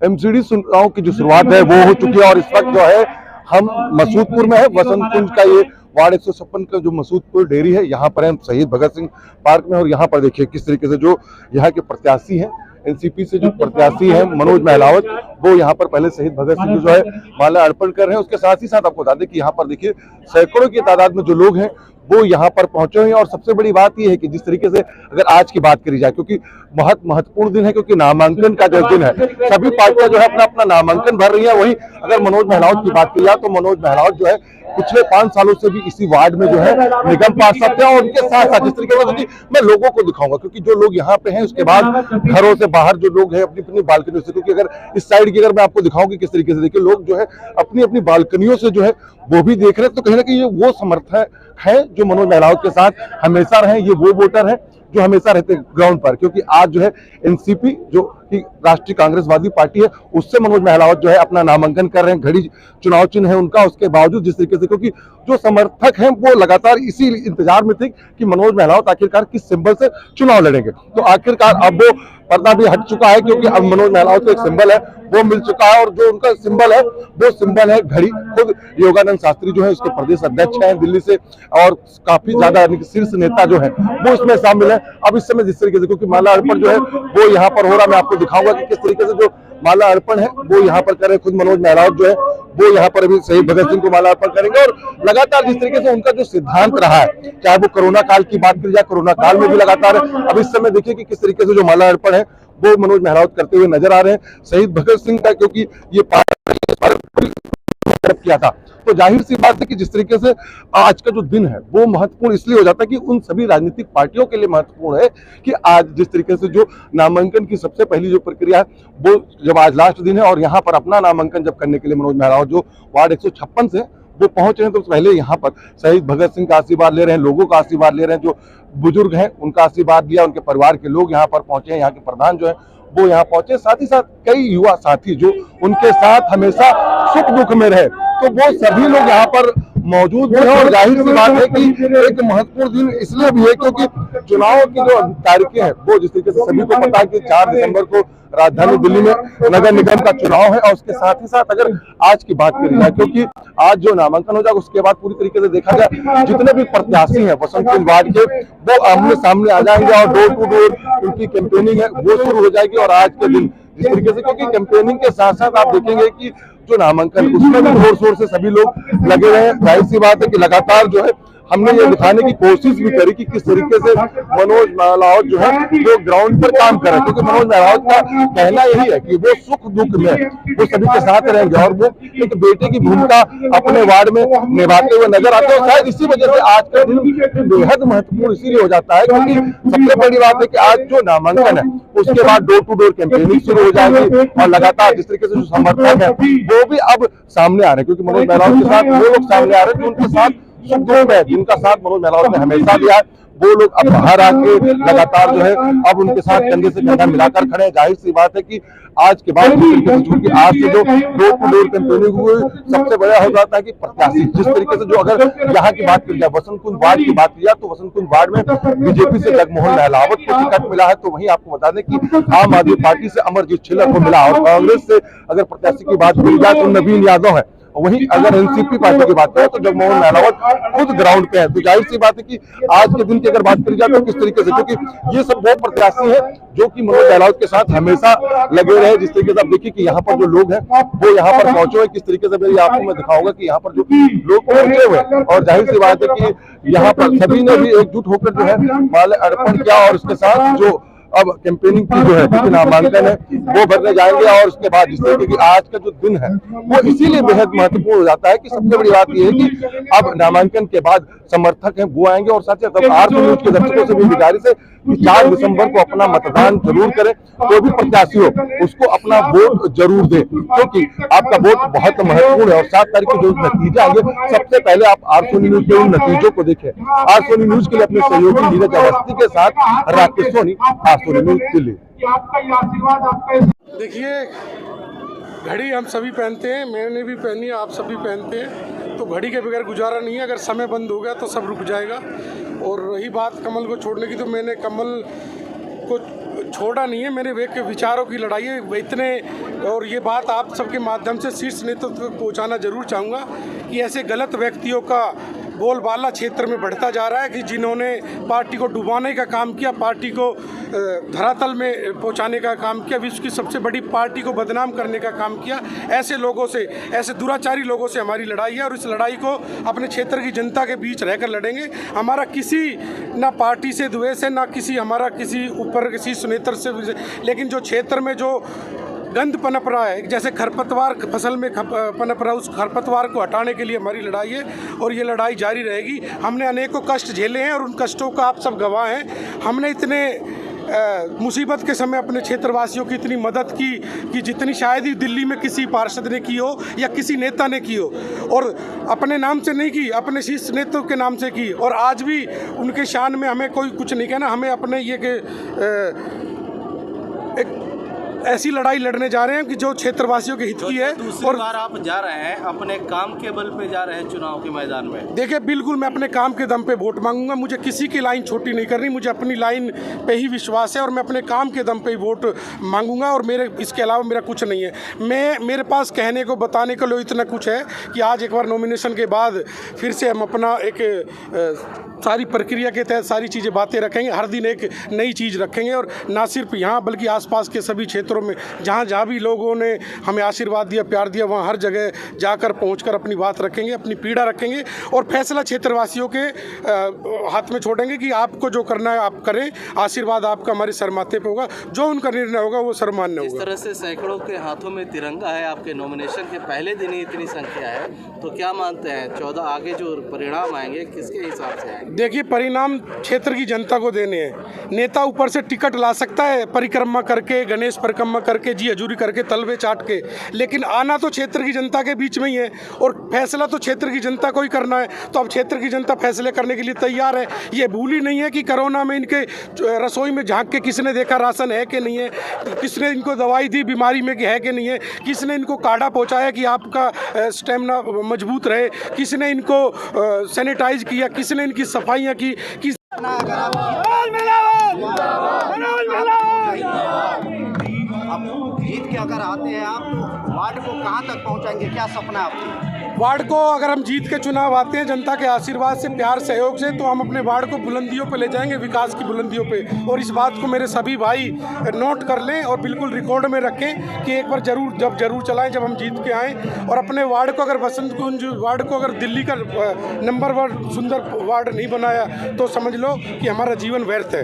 MCD चुनाव की जो शुरुआत है वो हो चुकी है और इस वक्त जो है हम मसूदपुर में है। वसंत कुंज का ये वार्ड 156 का जो मसूदपुर डेयरी है, यहाँ पर हम शहीद भगत सिंह पार्क में। और यहाँ पर देखिए किस तरीके से जो यहाँ के प्रत्याशी हैं, एनसीपी से जो प्रत्याशी हैं मनोज महलावत, वो यहाँ पर पहले शहीद भगत सिंह को जो है माला अर्पण कर रहे हैं। उसके साथ ही साथ आपको बता दें कि यहाँ पर देखिए सैकड़ों की तादाद में जो लोग हैं वो यहाँ पर पहुंचे हैं। और सबसे बड़ी बात यह है कि जिस तरीके से अगर आज की बात करी जाए, क्योंकि बहुत महत्वपूर्ण दिन है, क्योंकि नामांकन का जो दिन है, सभी पार्टियां जो है अपना अपना नामांकन भर रही है। वहीं अगर मनोज महलावत की बात की जाए तो मनोज महलावत जो है पिछले 5 सालों से भी इसी वार्ड में जो है निगम पार्षद थे। और उनके साथ साथ जिस तरीके से मैं लोगों को दिखाऊंगा, क्योंकि जो लोग यहाँ पे हैं उसके बाद घरों से बाहर जो लोग हैं अपनी अपनी बालकनियों से, क्योंकि अगर इस साइड की अगर मैं आपको दिखाऊं कि किस तरीके से देखिए लोग जो है अपनी अपनी बालकनियों से जो है वो भी देख रहे हैं, तो कहीं ना कहीं ये वो समर्थक है जो मनोज महलावत के साथ हमेशा रहे। ये वो वोटर है जो हमेशा रहते ग्राउंड पर, क्योंकि आज जो है एनसीपी जो कि राष्ट्रीय कांग्रेसवादी पार्टी है उससे मनोज महलावत जो है अपना नामांकन कर रहे हैं। घड़ी चुनाव चिन्ह है उनका, उसके बावजूद जिस तरीके से, क्योंकि जो समर्थक हैं वो लगातार इसी इंतजार में थे कि मनोज महलावत आखिरकार किस सिंबल से चुनाव लड़ेंगे। तो आखिरकार अब वो पर्दा भी हट चुका है, क्योंकि अब मनोज महलावत को एक सिंबल है वो मिल चुका है। और जो उनका सिंबल है वो सिंबल है घड़ी। खुद योगानंद शास्त्री जो है उसके प्रदेश अध्यक्ष हैं दिल्ली से, और काफी ज्यादा शीर्ष नेता जो है वो इसमें शामिल है। अब इस समय जिस तरीके से, क्योंकि माला अर्पण जो है वो यहाँ पर हो रहा, मैं आपको दिखाऊंगा कि किस तरीके से जो माला अर्पण है वो यहाँ पर करें। खुद मनोज महलावत जो है वो यहाँ पर अभी शहीद भगत सिंह को माला अर्पण करेंगे। और लगातार जिस तरीके से उनका जो सिद्धांत रहा है, चाहे वो कोरोना काल की बात करी जाए, कोरोना काल में भी लगातार अब इस समय देखिए कि किस तरीके से जो माला अर्पण है वो मनोज महलावत करते हुए नजर आ रहे हैं शहीद भगत सिंह का, क्योंकि ये किया था। तो जाहिर सी बात है कि जिस तरीके से आज का जो दिन है वो महत्वपूर्ण इसलिए हो जाता है कि उन सभी राजनीतिक पार्टियों के लिए महत्वपूर्ण है कि आज जिस तरीके से जो नामांकन की सबसे पहली जो प्रक्रिया है वो जब आज लास्ट दिन है, और यहाँ पर अपना नामांकन जब करने के लिए मनोज महलावत जो वार्ड 156 से वो पहुंचे हैं, तो पहले यहाँ पर शहीद भगत सिंह का आशीर्वाद ले रहे हैं, लोगों का आशीर्वाद ले रहे हैं, जो बुजुर्ग हैं उनका आशीर्वाद लिया, उनके परिवार के लोग यहाँ पर पहुंचे हैं, यहाँ के प्रधान जो है वो यहाँ पहुंचे, साथ ही साथ कई युवा साथी जो उनके साथ हमेशा सुख दुख में रहे, तो वो सभी लोग यहाँ पर मौजूद हैं। और जाहिर सी बात है कि एक महत्वपूर्ण दिन इसलिए भी है क्योंकि चुनाव की जो तारीखें हैं वो जिस तरीके से सभी को पता है कि 4 दिसंबर को राजधानी दिल्ली में नगर निगम का चुनाव है। और उसके साथ ही साथ अगर आज की बात करी जाए, क्योंकि आज जो नामांकन हो जाएगा उसके बाद पूरी तरीके से देखा जाए जितने भी प्रत्याशी हैं वसंत कुंज वार्ड के वो आमने सामने आ जाएंगे और डोर टू डोर उनकी कैंपेनिंग है वो शुरू हो जाएगी। और आज के दिन जिस तरीके से, क्योंकि कैंपेनिंग के साथ साथ आप देखेंगे कि जो नामांकन उसमें भी जोर शोर से सभी लोग लगे हुए हैं। जाहिर सी बात है कि लगातार जो है हमने ये दिखाने की कोशिश भी करी कि किस तरीके से मनोज महलावत जो है वो ग्राउंड पर काम कर रहे हैं, क्योंकि मनोज महलावत का कहना यही है कि वो सुख दुख में वो सभी के साथ रहेंगे और वो एक बेटे की भूमिका अपने वार्ड में निभाते हुए नजर आते हैं। शायद इसी वजह से आज का दिन बेहद महत्वपूर्ण इसीलिए हो जाता है क्योंकि सबसे बड़ी बात है कि आज जो नामांकन है उसके बाद डोर टू डोर कैंपेनिंग शुरू हो जाएगी और लगातार जिस तरीके से जो समर्थक है वो भी अब सामने आ रहे हैं, क्योंकि मनोज महलावत के साथ वो लोग सामने आ रहे हैं जो उनके साथ सुख दुख में जिनका साथ मनोज महलावत ने हमेशा दिया है, वो लोग अब बाहर आके लगातार जो है अब उनके साथ कंधे से कंधा मिलाकर खड़े हैं। जाहिर सी बात है कि आज के बाद क्योंकि आज से जो डोर टू डोर कैंपेनिंग हुई सबसे बड़ा हो जाता है कि प्रत्याशी जिस तरीके से जो अगर यहाँ की बात की जाए वसंत कुंज वार्ड की बात की जाए तो वसंत कुंज वार्ड में बीजेपी से जगमोहन महलावत को टिकट मिला है। तो वहीं आपको बता दें कि आम आदमी पार्टी से अमरजीत छिल्लर को मिला और कांग्रेस से अगर प्रत्याशी की बात की जाए तो नवीन यादव है। वहीं अगर एनसीपी पार्टी की बात करें तो जगमोहन महलावत खुद ग्राउंड पे है। तो जाहिर सी बात है कि आज के दिन की अगर बात करी जाए तो किस तरीके से, क्योंकि ये सब वो प्रत्याशी हैं जो कि मनोज महलावत के साथ हमेशा लगे रहे। जिस तरीके से आप देखिए कि यहाँ पर जो लोग हैं वो यहाँ पर पहुंचे हुए, किस तरीके से मेरी आपको मैं दिखाऊंगा कि यहाँ पर जो लोग पहुंचे हुए और जाहिर सी बात है कि यहाँ पर सभी ने भी एकजुट होकर जो है माले अर्पण किया और उसके साथ जो अब कैंपेनिंग की जो है क्योंकि नामांकन है वो भरने जाएंगे। और उसके बाद जिस तरीके की आज का जो दिन है वो इसीलिए बेहद महत्वपूर्ण हो जाता है कि सबसे बड़ी बात यह है कि अब नामांकन के बाद समर्थक हैं वो आएंगे और साथ ही साथ आर न्यूज के दर्शकों से भी गुजारिश है कि 4 दिसंबर को अपना मतदान जरूर करें, कोई भी प्रत्याशी हो उसको अपना वोट जरूर दें क्योंकि आपका वोट बहुत महत्वपूर्ण है। और 7 तारीख को जो नतीजे आएंगे सबसे पहले आप आर न्यूज के उन नतीजों को देखें। आर न्यूज के लिए अपने सहयोगी नीरज अवस्थी के साथ राकेश सोनी, आर न्यूज दिल्ली। देखिए घड़ी हम सभी पहनते हैं, मैंने भी पहनी है, आप सभी पहनते हैं, तो घड़ी के बगैर गुजारा नहीं है। अगर समय बंद हो गया तो सब रुक जाएगा। और रही बात कमल को छोड़ने की, तो मैंने कमल को छोड़ा नहीं है, मेरे विचारों की लड़ाई है इतने। और ये बात आप सबके माध्यम से शीर्ष नेतृत्व तक पहुंचाना जरूर चाहूँगा कि ऐसे गलत व्यक्तियों का बोलबाला क्षेत्र में बढ़ता जा रहा है कि जिन्होंने पार्टी को डुबाने का काम किया, पार्टी को धरातल में पहुंचाने का काम किया, विश्व की सबसे बड़ी पार्टी को बदनाम करने का काम किया। ऐसे लोगों से, ऐसे दुराचारी लोगों से हमारी लड़ाई है और इस लड़ाई को अपने क्षेत्र की जनता के बीच रहकर लड़ेंगे। हमारा किसी ना पार्टी से द्वेष है, ना किसी हमारा किसी ऊपर किसी सुनेत्र से, लेकिन जो क्षेत्र में जो गंद पनप रहा है, जैसे खरपतवार फसल में पनप रहा, उस खरपतवार को हटाने के लिए हमारी लड़ाई है और ये लड़ाई जारी रहेगी। हमने अनेकों कष्ट झेले हैं और उन कष्टों का आप सब गवाह हैं। हमने इतने मुसीबत के समय अपने क्षेत्रवासियों की इतनी मदद की कि जितनी शायद ही दिल्ली में किसी पार्षद ने की हो या किसी नेता ने की हो, और अपने नाम से नहीं की, अपने शीर्ष नेतृत्व के नाम से की। और आज भी उनके शान में हमें कोई कुछ नहीं कहना। हमें अपने ये कि एक ऐसी लड़ाई लड़ने जा रहे हैं कि जो क्षेत्रवासियों के हित की है। और बार आप जा रहे हैं, अपने काम के बल पे जा रहे हैं चुनाव के मैदान में। देखिए, बिल्कुल मैं अपने काम के दम पे वोट मांगूंगा। मुझे किसी की लाइन छोटी नहीं करनी, मुझे अपनी लाइन पे ही विश्वास है और मैं अपने काम के दम पे ही वोट मांगूंगा। और मेरे इसके अलावा मेरा कुछ नहीं है। मेरे पास कहने को बताने के लिए इतना कुछ है कि आज एक बार नॉमिनेशन के बाद फिर से हम अपना एक सारी प्रक्रिया के तहत सारी चीज़ें बातें रखेंगे। हर दिन एक नई चीज़ रखेंगे और ना सिर्फ यहाँ बल्कि आसपास के सभी क्षेत्रों में जहाँ भी लोगों ने हमें आशीर्वाद दिया, प्यार दिया, वहाँ हर जगह जाकर पहुँचकर अपनी बात रखेंगे, अपनी पीड़ा रखेंगे और फैसला क्षेत्रवासियों के हाथ में छोड़ेंगे कि आपको जो करना है आप करें। आशीर्वाद आपका हमारे सरमाथे पे होगा, जो उनका निर्णय होगा वो सर्वमान्य होगा। इस तरह से सैकड़ों के हाथों में तिरंगा है, आपके नॉमिनेशन के पहले दिन ही इतनी संख्या है, तो क्या मानते हैं 14 आगे जो परिणाम आएंगे किसके हिसाब से आएंगे? देखिए, परिणाम क्षेत्र की जनता को देने हैं। नेता ऊपर से टिकट ला सकता है परिक्रमा करके, गणेश परिक्रमा करके, जी हजूरी करके, तलवे चाट के, लेकिन आना तो क्षेत्र की जनता के बीच में ही है और फैसला तो क्षेत्र की जनता को ही करना है। तो अब क्षेत्र की जनता फैसले करने के लिए तैयार है। ये भूल ही नहीं है कि कोरोना में इनके रसोई में झांक के किसने देखा राशन है कि नहीं है, किसने इनको दवाई दी बीमारी में कि है कि नहीं है, किसने इनको काढ़ा पहुँचाया कि आपका स्टेमिना मजबूत रहे, किसने इनको सैनिटाइज किया, किसने इनकी सफाइयाँ की, अब जीत के अगर आते हैं आप वार्ड को कहाँ तक पहुँचाएंगे, क्या सपना है आपका? वार्ड को अगर हम जीत के चुनाव आते हैं जनता के आशीर्वाद से, प्यार सहयोग से, तो हम अपने वार्ड को बुलंदियों पे ले जाएंगे, विकास की बुलंदियों पे। और इस बात को मेरे सभी भाई नोट कर लें और बिल्कुल रिकॉर्ड में रखें कि एक बार जरूर चलाएं जब हम जीत के आएँ। और अपने वार्ड को अगर बसंत कुंज वार्ड को अगर दिल्ली का नंबर 1 सुंदर वार्ड नहीं बनाया तो समझ लो कि हमारा जीवन व्यर्थ है।